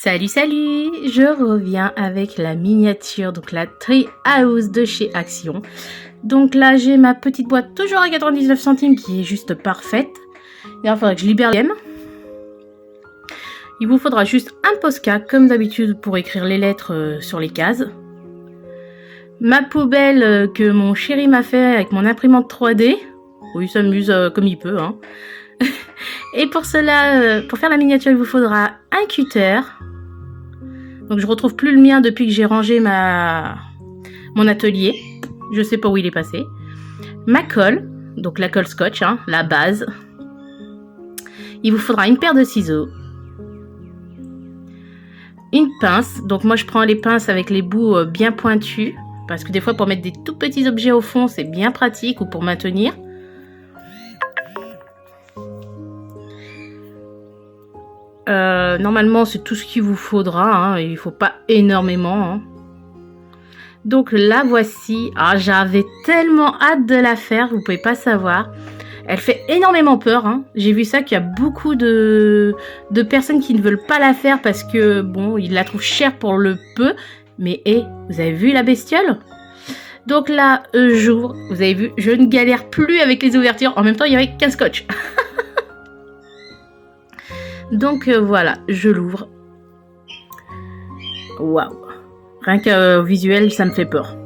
Salut, je reviens avec la miniature, donc la Tree House de chez Action. Donc là, j'ai ma petite boîte toujours à 99 centimes qui est juste parfaite. Et il faudra que je libère les M. Il vous faudra juste un Posca, comme d'habitude, pour écrire les lettres sur les cases. Ma poubelle que mon chéri m'a fait avec mon imprimante 3D. Oui, il s'amuse comme il peut, hein. Et pour cela, pour faire la miniature, il vous faudra un cutter. Donc je retrouve plus le mien depuis que j'ai rangé mon atelier. Je sais pas où il est passé. Ma colle, donc la colle scotch, hein, la base. Il vous faudra une paire de ciseaux. Une pince. Donc moi je prends les pinces avec les bouts bien pointus. Parce que des fois pour mettre des tout petits objets au fond, c'est bien pratique ou pour maintenir. Normalement c'est tout ce qu'il vous faudra, hein. Il ne faut pas énormément, hein. Donc la voici. Ah, j'avais tellement hâte de la faire, vous pouvez pas savoir. Elle fait énormément peur, hein. J'ai vu ça qu'il y a beaucoup de personnes qui ne veulent pas la faire parce que bon, ils la trouvent chère pour le peu. Mais vous avez vu la bestiole? Donc là, j'ouvre, vous avez vu, je ne galère plus avec les ouvertures. En même temps, il y avait qu'un scotch. Donc voilà, je l'ouvre. Waouh! Rien qu'au visuel, ça me fait peur.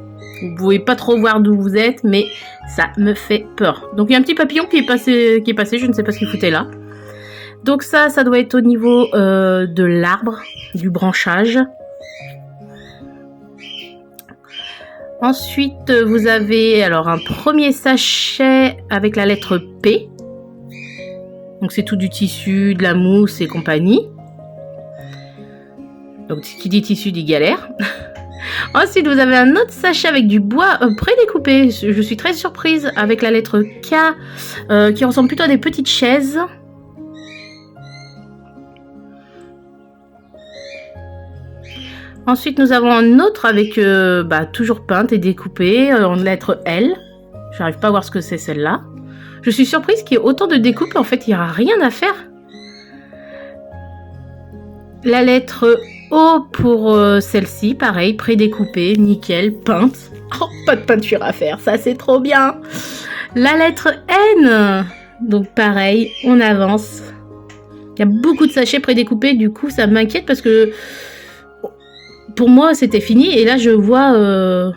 Vous pouvez pas trop voir d'où vous êtes, mais ça me fait peur. Donc il y a un petit papillon qui est passé, je ne sais pas ce qu'il foutait là. Donc ça doit être au niveau de l'arbre, du branchage. Ensuite, vous avez alors un premier sachet avec la lettre P. Donc c'est tout du tissu, de la mousse et compagnie. Donc qui dit tissu dit galère. Ensuite vous avez un autre sachet avec du bois prédécoupé. Je suis très surprise avec la lettre K qui ressemble plutôt à des petites chaises. Ensuite nous avons un autre avec toujours peinte et découpé en lettre L. J'arrive pas à voir ce que c'est celle-là. Je suis surprise qu'il y ait autant de découpes, en fait il n'y aura rien à faire. La lettre O pour celle-ci, pareil, prédécoupée, nickel, peinte. Oh, pas de peinture à faire, ça c'est trop bien. La lettre N, donc pareil, on avance. Il y a beaucoup de sachets prédécoupés, du coup ça m'inquiète parce que pour moi c'était fini et là je vois...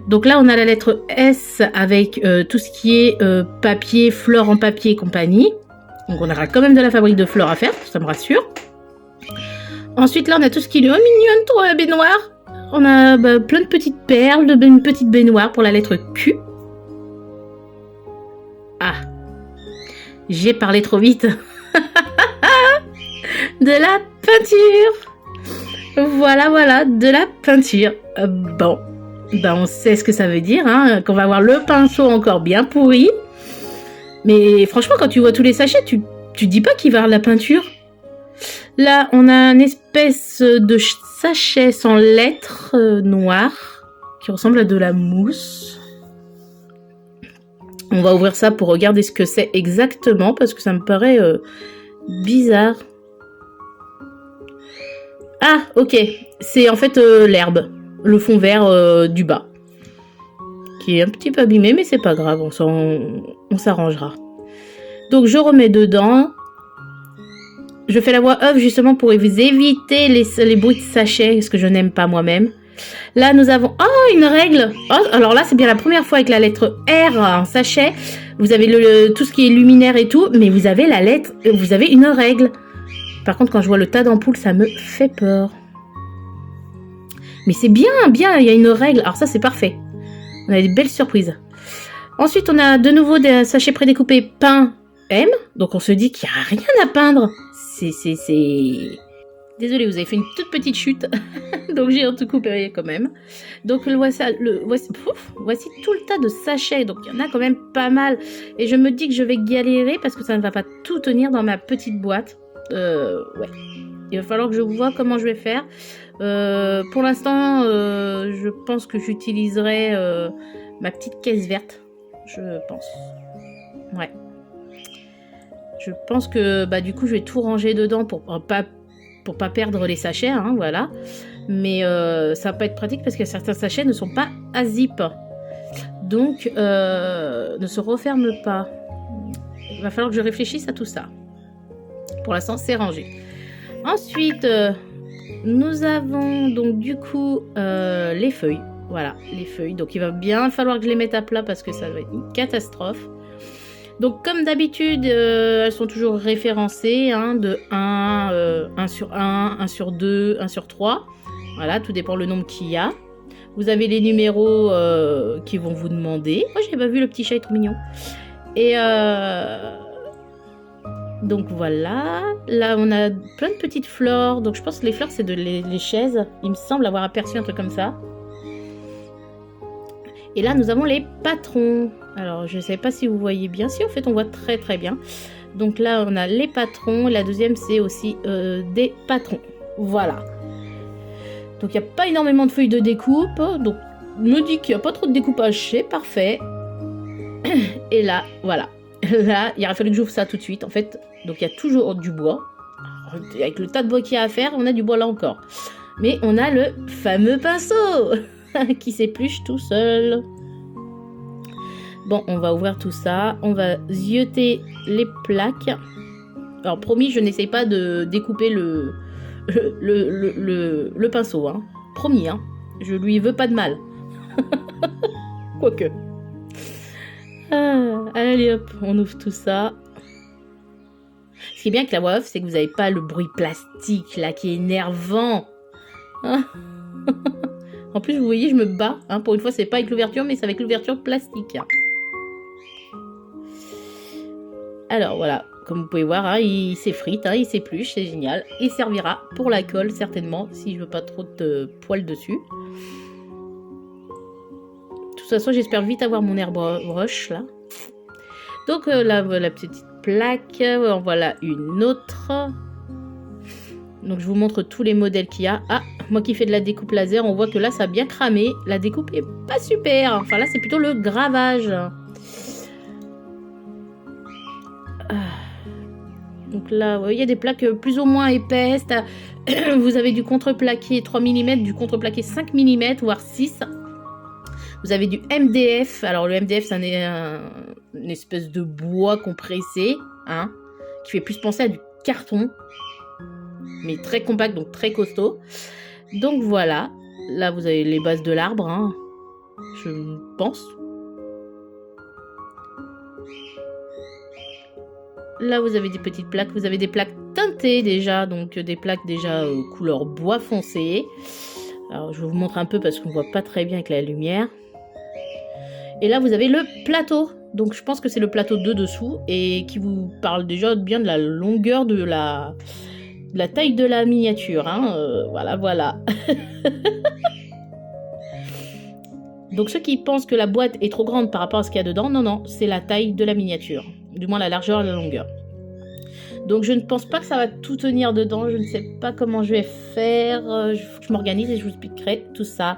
Donc là on a la lettre S avec tout ce qui est papier, fleurs en papier et compagnie. Donc on aura quand même de la fabrique de fleurs à faire, ça me rassure. Ensuite là on a tout ce qui est mignonne, trop la baignoire. On a plein de petites perles, une petite baignoire pour la lettre Q. Ah, j'ai parlé trop vite. De la peinture. Voilà, de la peinture. Bon. On sait ce que ça veut dire, hein, qu'on va avoir le pinceau encore bien pourri. Mais franchement, quand tu vois tous les sachets, tu dis pas qu'il va y avoir de la peinture. Là, on a une espèce de sachet sans lettres noires qui ressemble à de la mousse. On va ouvrir ça pour regarder ce que c'est exactement parce que ça me paraît bizarre. Ah, ok. C'est en fait l'herbe. Le fond vert du bas qui est un petit peu abîmé mais c'est pas grave, on s'arrangera. Donc je remets dedans, je fais la voix off justement pour vous éviter les bruits de sachet parce que je n'aime pas moi-même. Là nous avons une règle. Alors là c'est bien la première fois avec la lettre R en sachet. Vous avez tout ce qui est luminaire et tout, mais vous avez une règle. Par contre quand je vois le tas d'ampoules ça me fait peur. Mais c'est bien, il y a une règle. Alors ça, c'est parfait. On a des belles surprises. Ensuite, on a de nouveau des sachets prédécoupés peint M. Donc, on se dit qu'il n'y a rien à peindre. Désolée, vous avez fait une toute petite chute. Donc, j'ai tout coupé quand même. Donc, voici tout le tas de sachets. Donc, il y en a quand même pas mal. Et je me dis que je vais galérer parce que ça ne va pas tout tenir dans ma petite boîte. Ouais. Il va falloir que je vois comment je vais faire. Pour l'instant, je pense que j'utiliserai ma petite caisse verte. Je pense. Ouais. Je pense que du coup, je vais tout ranger dedans pour pas pour pas perdre les sachets, hein, voilà. Mais ça va pas être pratique parce que certains sachets ne sont pas à zip. Donc, ne se referment pas. Il va falloir que je réfléchisse à tout ça. Pour l'instant, c'est rangé. Ensuite, nous avons donc du coup les feuilles. Voilà, les feuilles. Donc, il va bien falloir que je les mette à plat parce que ça va être une catastrophe. Donc, comme d'habitude, elles sont toujours référencées, hein, de 1 sur 1, 1 sur 2, 1 sur 3. Voilà, tout dépend le nombre qu'il y a. Vous avez les numéros qui vont vous demander. Moi, j'ai pas vu le petit chat, il est trop mignon. Et donc voilà. Là, on a plein de petites fleurs. Donc, je pense que les fleurs, c'est les chaises. Il me semble avoir aperçu un truc comme ça. Et là, nous avons les patrons. Alors, je ne sais pas si vous voyez bien. Si, en fait, on voit très très bien. Donc là, on a les patrons. La deuxième, c'est aussi des patrons. Voilà. Donc, il n'y a pas énormément de feuilles de découpe. Donc, me dit qu'il n'y a pas trop de découpage. C'est parfait. Et là, voilà. Là, il aurait fallu que j'ouvre ça tout de suite. En fait, donc, il y a toujours du bois. Avec le tas de bois qu'il y a à faire, on a du bois là encore. Mais on a le fameux pinceau qui s'épluche tout seul. Bon, on va ouvrir tout ça. On va zioter les plaques. Alors, promis, je n'essaye pas de découper le pinceau. Hein. Promis, hein. Je lui veux pas de mal. Quoique. Ah, allez hop, on ouvre tout ça. Ce qui est bien avec la voix off, c'est que vous n'avez pas le bruit plastique là qui est énervant. Hein. En plus, vous voyez, je me bats. Hein. Pour une fois, c'est pas avec l'ouverture, mais c'est avec l'ouverture plastique. Alors voilà, comme vous pouvez voir, hein, il s'effrite, hein, il s'épluche, c'est génial. Il servira pour la colle, certainement, si je veux pas trop de poils dessus. De toute façon, j'espère vite avoir mon airbrush, là. Donc, là, la petite plaque. En voilà une autre. Donc, je vous montre tous les modèles qu'il y a. Ah, moi qui fais de la découpe laser, on voit que là, ça a bien cramé. La découpe est pas super. Enfin, là, c'est plutôt le gravage. Donc là, il y a des plaques plus ou moins épaisses. Vous avez du contreplaqué 3 mm, du contreplaqué 5 mm, voire 6. Vous avez du MDF. Alors, le MDF, c'est une espèce de bois compressé, hein, qui fait plus penser à du carton, mais très compact, donc très costaud. Donc, voilà. Là, vous avez les bases de l'arbre, hein, je pense. Là, vous avez des petites plaques. Vous avez des plaques teintées déjà, donc des plaques déjà couleur bois foncé. Alors, je vais vous montrer un peu parce qu'on ne voit pas très bien avec la lumière. Et là, vous avez le plateau. Donc, je pense que c'est le plateau de dessous et qui vous parle déjà bien de la longueur de la taille de la miniature. Hein. Voilà, voilà. Donc, ceux qui pensent que la boîte est trop grande par rapport à ce qu'il y a dedans, non, non, c'est la taille de la miniature. Du moins, la largeur et la longueur. Donc, je ne pense pas que ça va tout tenir dedans. Je ne sais pas comment je vais faire. Je m'organise et je vous expliquerai tout ça.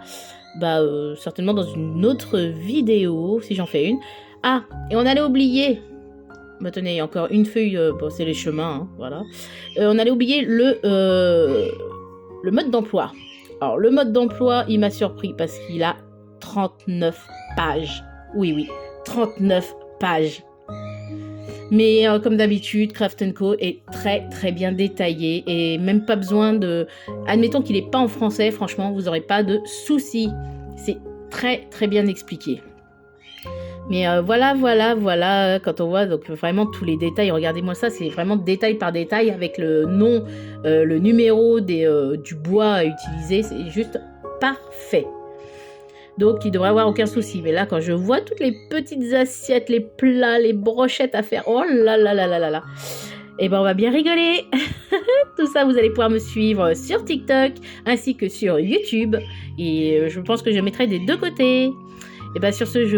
Certainement dans une autre vidéo, si j'en fais une. Ah, et on allait oublier. Tenez, il y a encore une feuille. Bon, c'est les chemins, hein, voilà. On allait oublier le mode d'emploi. Alors, le mode d'emploi, il m'a surpris parce qu'il a 39 pages. Oui, oui, 39 pages. Mais comme d'habitude, Craft & Co est très très bien détaillé et même pas besoin de... Admettons qu'il n'est pas en français, franchement, vous n'aurez pas de soucis. C'est très très bien expliqué. Mais voilà, quand on voit donc vraiment tous les détails, regardez-moi ça, c'est vraiment détail par détail avec le nom, le numéro du bois à utiliser, c'est juste parfait. Donc, il ne devrait avoir aucun souci. Mais là, quand je vois toutes les petites assiettes, les plats, les brochettes à faire, oh là là là là là là. Eh ben, on va bien rigoler. Tout ça, vous allez pouvoir me suivre sur TikTok ainsi que sur YouTube. Et je pense que je mettrai des deux côtés. Et ben, sur ce, je vous